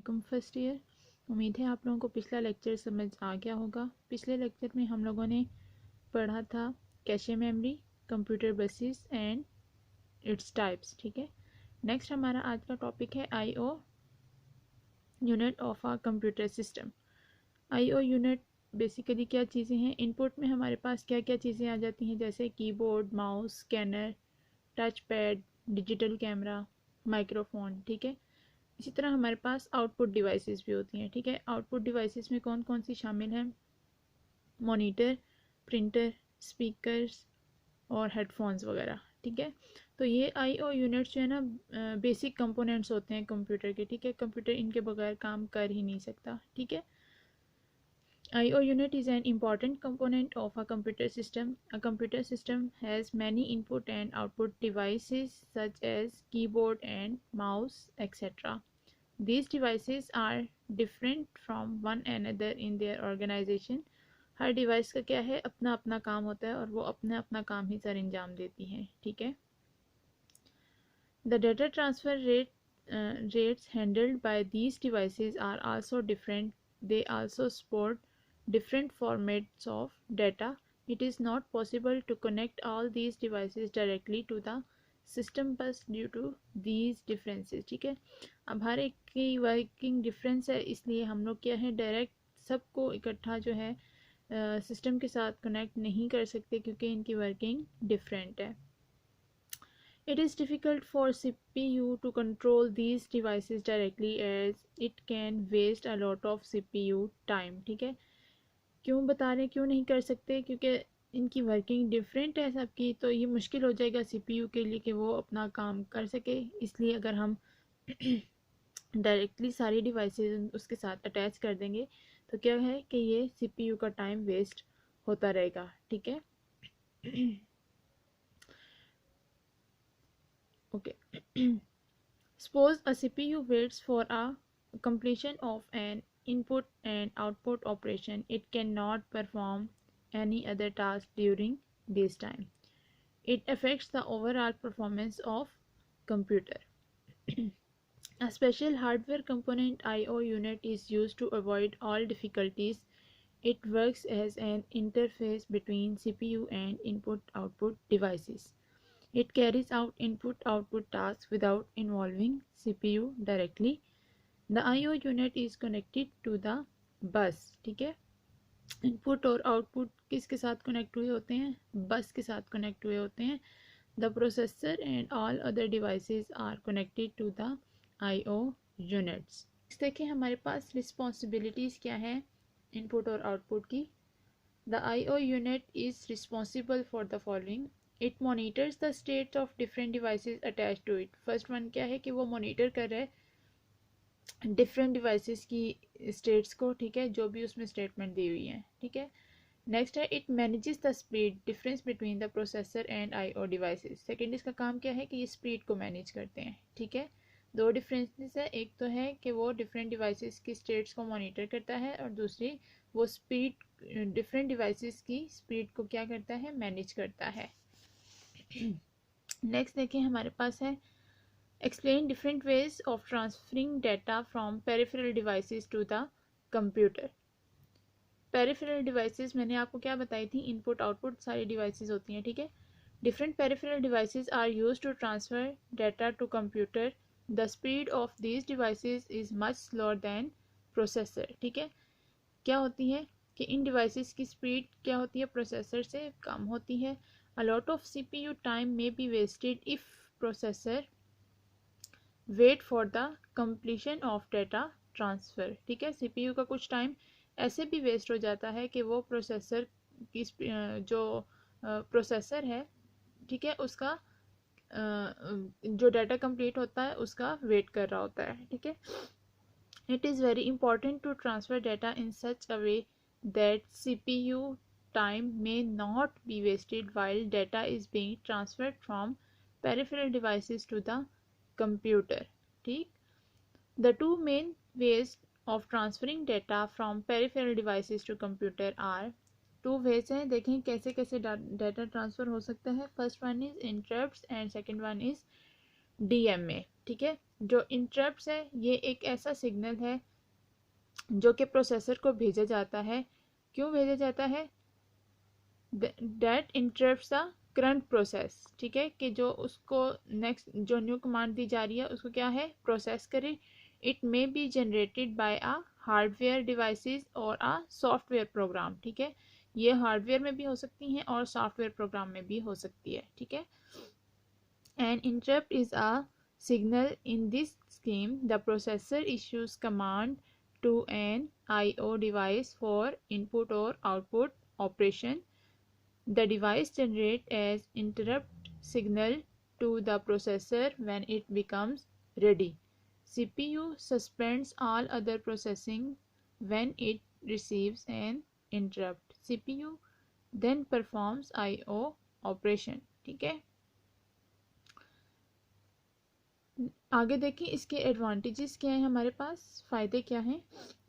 Welcome first year. उम्मीद है आप लोगों को पिछला लेक्चर समझ आ गया होगा। पिछले लेक्चर में हम लोगों ने पढ़ा था cache memory, computer buses and its types. ठीक है, नेक्स्ट हमारा आज का टॉपिक है IO unit of a computer system. IO unit basically क्या चीज़ें हैं? इनपुट में हमारे पास क्या क्या चीज़ें आ जाती हैं, जैसे keyboard, mouse, scanner, touch pad, digital camera, microphone. ठीक है, इसी तरह हमारे पास आउटपुट डिवाइसेस भी होती हैं। ठीक है, आउटपुट डिवाइसेस में कौन कौन सी शामिल हैं? मॉनिटर, प्रिंटर, स्पीकर्स और हेडफोन्स वगैरह। ठीक है, तो ये आईओ यूनिट्स जो है ना, बेसिक कंपोनेंट्स होते हैं कंप्यूटर के। ठीक है, कंप्यूटर इनके बगैर काम कर ही नहीं सकता। ठीक है, IO unit is an important component of a computer system. A computer system has many input and output devices such as keyboard and mouse, etc. These devices are different from one another in their organization. Her device का क्या है, अपना अपना काम होता है और वो अपना अपना काम ही सर अंजाम देती हैं। ठीक है, the data transfer rates handled by these devices are also different. They also support different formats of data. It is not possible to connect all these devices directly to the system bus due to these differences. ठीक है, अब हर एक की working difference है, इसलिए हम लोग क्या है, डायरेक्ट सबको इकट्ठा जो है सिस्टम के साथ कनेक्ट नहीं कर सकते क्योंकि इनकी वर्किंग डिफरेंट है। It is difficult for CPU to control these devices directly as it can waste a lot of CPU time. ठीक है, क्यों बता रहे हैं क्यों नहीं कर सकते? क्योंकि इनकी वर्किंग डिफरेंट है सबकी, तो ये मुश्किल हो जाएगा CPU के लिए कि वो अपना काम कर सके। इसलिए अगर हम डायरेक्टली सारी डिवाइसेस उसके साथ अटैच कर देंगे तो क्या है कि ये CPU का टाइम वेस्ट होता रहेगा। ठीक है, okay. Suppose a CPU waits for a completion of an input and output operation. It cannot perform any other task during this time. It affects the overall performance of computer. A special hardware component IO unit is used to avoid all difficulties. It works as an interface between CPU and input-output devices. It carries out input-output tasks without involving CPU directly. The IO unit is connected to the bus. ठीक है, input और output किसके साथ connect हुए होते हैं? बस के साथ कनेक्ट हुए होते हैं। The processor and all other devices are connected to the IO units. देखिए हमारे पास रिस्पॉन्सिबिलिटीज़ क्या है इनपुट और आउटपुट की। The IO unit is responsible for the following. It monitors the states of different devices attached to it. First one क्या है कि वो मॉनिटर कर रहा है डिफरेंट डिवाइसेस की स्टेट्स को। ठीक है, जो भी उसमें स्टेटमेंट दी हुई है। ठीक है, नेक्स्ट है it manages the speed difference between the processor and IO devices. Second इसका काम क्या है कि ये स्पीड को मैनेज करते हैं। ठीक है, दो डिफरेंसेस है, एक तो है कि वो डिफरेंट डिवाइसेस की स्टेट्स को मॉनिटर करता है और दूसरी वो स्पीड डिफरेंट डिवाइसेस की स्पीड को क्या करता है, मैनेज करता है। नेक्स्ट देखिए हमारे पास है explain different ways of transferring data from peripheral devices to the computer. Peripheral devices मैंने आपको क्या बताई थी, इनपुट आउटपुट सारी डिवाइसेस होती हैं। ठीक है, different peripheral devices are used to transfer data to computer. The speed of these devices is much slower than processor. ठीक है, क्या होती है कि इन डिवाइसेस की स्पीड क्या होती है, प्रोसेसर से कम होती है। A lot of CPU time may be wasted if processor wait for the completion of data transfer. ठीक है, CPU का कुछ टाइम ऐसे भी वेस्ट हो जाता है कि वो प्रोसेसर की जो प्रोसेसर है, ठीक है, उसका जो डाटा कंप्लीट होता है उसका वेट कर रहा होता है। ठीक है, it is very important to transfer data in such a way that CPU time may not be wasted while data is being transferred from peripheral devices to the computer. ठीक, the two main ways of transferring data from peripheral devices to computer are two ways हैं। देखें कैसे कैसे data transfer हो सकता है। First one is interrupts and second one is DMA। ठीक है, जो इंटरप्ट्स है ये एक ऐसा सिग्नल है जो कि प्रोसेसर को भेजा जाता है। क्यों भेजा जाता है? That interrupts the current process, ठीक है, कि जो उसको नेक्स्ट जो न्यू कमांड दी जा रही है उसको क्या है, प्रोसेस करे। It may be generated by a hardware devices और अ सॉफ्टवेयर प्रोग्राम, ठीक है। ये हार्डवेयर में भी हो सकती हैं और सॉफ्टवेयर प्रोग्राम में भी हो सकती है, ठीक है। An interrupt is a signal. In this scheme, the processor issues command to an I/O device for input or output operation. The device generates as interrupt signal to the processor when it becomes ready. CPU suspends all other processing when it receives an interrupt. CPU then performs I/O operation, ठीक है। आगे देखें इसके advantages क्या हैं, हमारे पास फ़ायदे क्या हैं।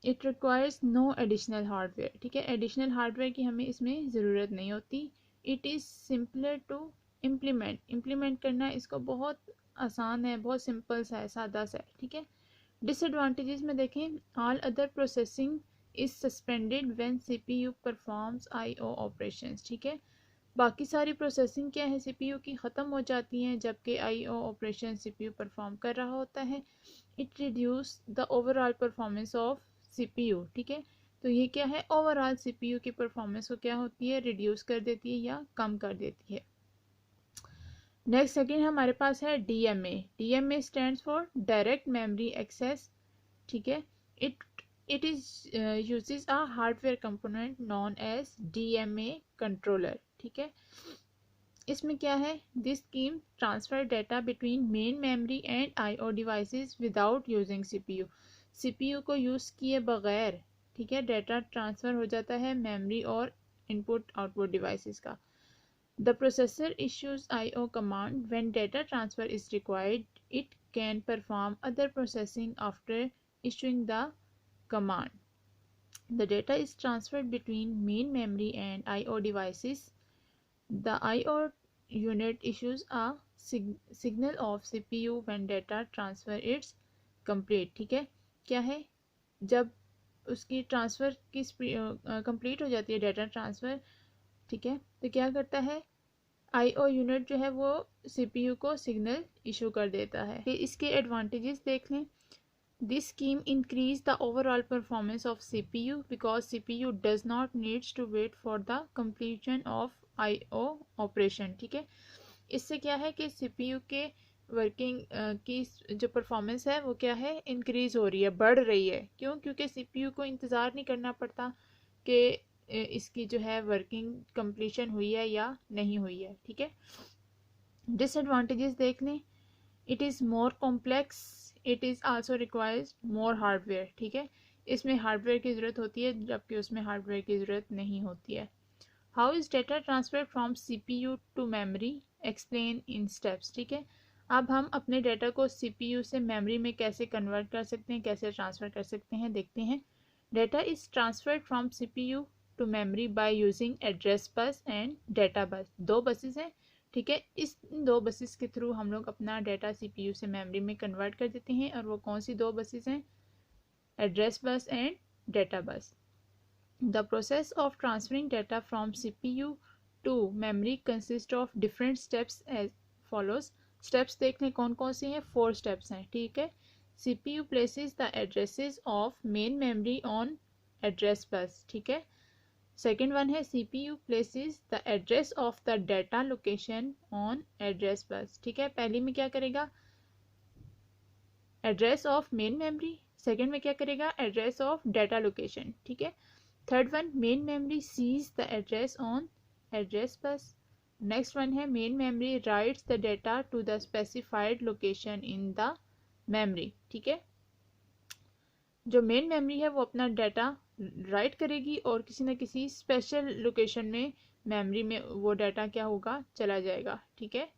It requires no additional hardware, ठीक है, एडिशनल हार्डवेयर की हमें इसमें ज़रूरत नहीं होती। It is simpler to implement करना इसको बहुत आसान है, बहुत सिंपल सा है, सादा सा है, ठीक है। डिसएडवांटेजेस में देखें, all other processing is suspended when CPU performs IO operations, ठीक है। बाकी सारी प्रोसेसिंग क्या है सीपीयू की ख़त्म हो जाती हैं जबकि आईओ ऑपरेशन सीपीयू परफॉर्म कर रहा होता है। It reduce the overall performance of CPU, ठीक है। तो ये क्या है, ओवरऑल सीपीयू की परफॉर्मेंस को क्या होती है, रिड्यूस कर देती है या कम कर देती है। नेक्स्ट सेकेंड हमारे पास है DMA. DMA stands for direct memory access, ठीक है। It is uses a hardware component known as DMA controller, ठीक है। इसमें क्या है, this scheme transfer data between main memory and IO devices without using CPU. CPU को use किए बगैर, ठीक है, डाटा ट्रांसफ़र हो जाता है मेमोरी और इनपुट आउटपुट डिवाइसेस का। The processor issues IO command when data transfer is required. It can perform other processing after issuing the command. The data is transferred between main memory and I/O devices. The I/O unit issues a signal of CPU when data transfer is complete, ठीक है। क्या है, जब उसकी transfer की complete हो जाती है डाटा ट्रांसफ़र, ठीक है, तो क्या करता है, आईओ यूनिट जो है वो सीपीयू को सिग्नल इशू कर देता है। इसके एडवांटेजेस देख लें। This scheme increase the overall performance of CPU because CPU does not needs to wait for the completion of I/O operation, ठीक है। इससे क्या है कि CPU के वर्किंग की जो परफॉर्मेंस है वो क्या है, इंक्रीज हो रही है, बढ़ रही है। क्यों? क्योंकि CPU को इंतज़ार नहीं करना पड़ता कि इसकी जो है वर्किंग कंप्लीशन हुई है या नहीं हुई है, ठीक है। डिसएडवांटेजेस देख लें। It is more complex, it is also requires more hardware, ठीक है। इसमें हार्डवेयर की ज़रूरत होती है जबकि उसमें हार्डवेयर की ज़रूरत नहीं होती है। How is data transfer from CPU to memory, explain in steps, ठीक है। अब हम अपने डाटा को सीपीयू से मेमोरी में कैसे कन्वर्ट कर सकते हैं, कैसे ट्रांसफ़र कर सकते हैं, देखते हैं। Data is transferred from CPU to memory by using address bus and data bus. दो बसेस हैं, ठीक है। इस दो बसेस के थ्रू हम लोग अपना डाटा सीपीयू से मेमोरी में कन्वर्ट कर देते हैं। और वो कौन सी दो बसेस हैं, address bus and data bus. The process of transferring data from CPU to memory consist of different steps as follows. Steps देख लें कौन कौन से हैं, 4 स्टेप्स हैं, ठीक है। CPU places the addresses of main memory on address बस, ठीक है। सेकेंड वन है CPU places the address of the data location on address bus, ठीक है। पहली में क्या करेगा, address of main memory, second में क्या करेगा, एड्रेस ऑफ डाटा लोकेशन, ठीक है। Third one, main memory sees the address on address bus. Next one है main memory writes the data to the specified location in the memory, ठीक है। जो main memory है वो अपना डाटा राइट करेगी और किसी न किसी स्पेशल लोकेशन में मेमोरी में वो डाटा क्या होगा, चला जाएगा, ठीक है।